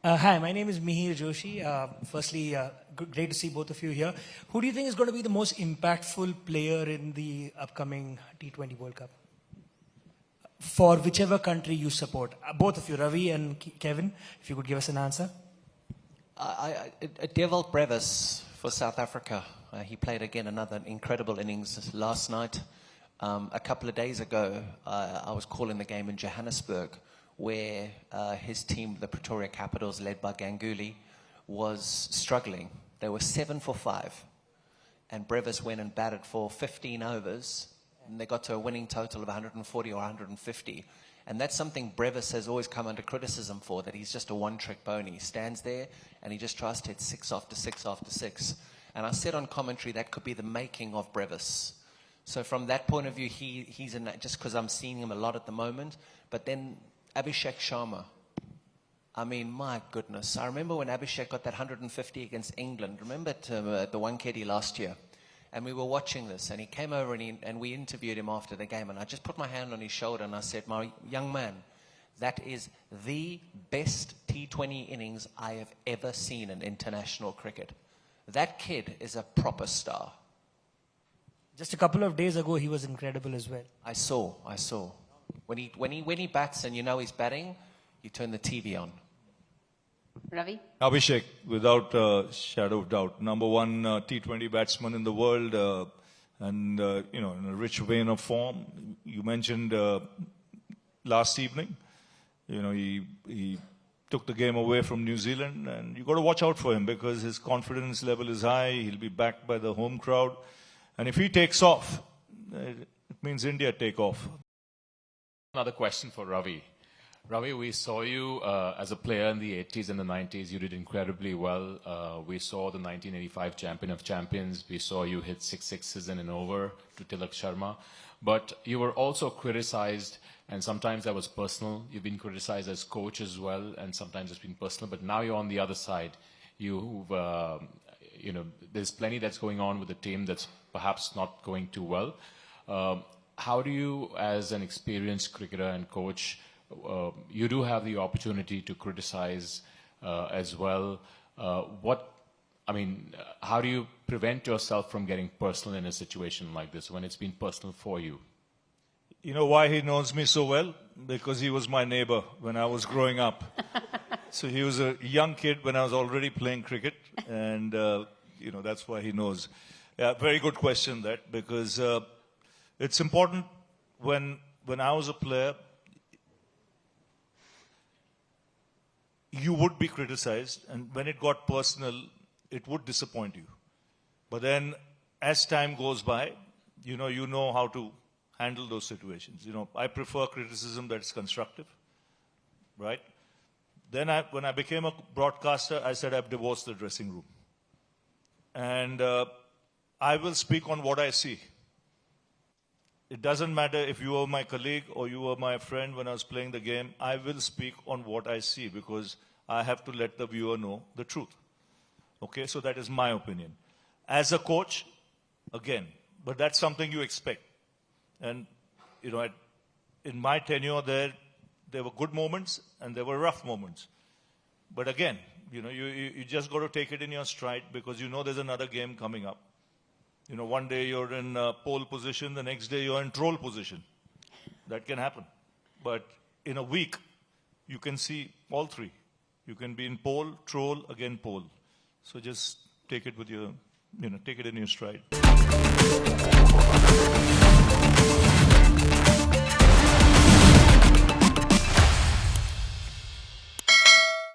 Hi, my name is Mihir Joshi. Firstly, great to see both of you here. Who do you think is going to be the most impactful player in the upcoming T20 World Cup? For whichever country you support. Both of you, Ravi and Kevin, if you could give us an answer. Devil Brevis for South Africa. He played again another incredible innings last night. A couple of days ago, I was calling the game in Johannesburg, where his team, the Pretoria Capitals, led by Ganguly, was struggling. They were 7 for 5. And Brevis went and batted for 15 overs. And they got to a winning total of 140 or 150. And that's something Brevis has always come under criticism for, that he's just a one-trick pony. He stands there and he just tries to hit 6 after 6 after 6. And I said on commentary that could be the making of Brevis. So from that point of view, he's in that, just because I'm seeing him a lot at the moment. But then Abhishek Sharma. I mean, my goodness. I remember when Abhishek got that 150 against England. Remember at the Wankhede last year? And we were watching this, and he came over and we interviewed him after the game. And I just put my hand on his shoulder and I said, my young man, that is the best T20 innings I have ever seen in international cricket. That kid is a proper star. Just a couple of days ago, he was incredible as well. I saw. When he bats and you know he's batting, you turn the TV on. Ravi? Abhishek, without a shadow of doubt, number one T20 batsman in the world, and in a rich vein of form. You mentioned last evening, he took the game away from New Zealand, and you got to watch out for him because his confidence level is high. He'll be backed by the home crowd, and if he takes off, it means India take off. Another question for Ravi. Ravi, we saw you as a player in the 80s and the 90s. You did incredibly well. We saw the 1985 champion of champions. We saw you hit 6 sixes in an over to Tilak Sharma. But you were also criticized, and sometimes that was personal. You've been criticized as coach as well, and sometimes it's been personal. But now you're on the other side. There's plenty that's going on with the team that's perhaps not going too well. How do you, as an experienced cricketer and coach, you do have the opportunity to criticize as well. How do you prevent yourself from getting personal in a situation like this when it's been personal for you? You know why he knows me so well? Because he was my neighbor when I was growing up. So he was a young kid when I was already playing cricket, and that's why he knows. Yeah, very good question that, because it's important when I was a player, you would be criticized, and when it got personal, it would disappoint you. But then, as time goes by, you know how to handle those situations. I prefer criticism that's constructive, right? Then when I became a broadcaster, I said I've divorced the dressing room. And I will speak on what I see. It doesn't matter if you were my colleague or you were my friend when I was playing the game. I will speak on what I see because I have to let the viewer know the truth. Okay, so that is my opinion. As a coach, again, but that's something you expect. And, in my tenure there were good moments and there were rough moments. But again, you just got to take it in your stride because there's another game coming up. One day you're in pole position, the next day you're in troll position. That can happen. But in a week, you can see all three. You can be in pole, troll, again pole. So just take it with take it in your stride.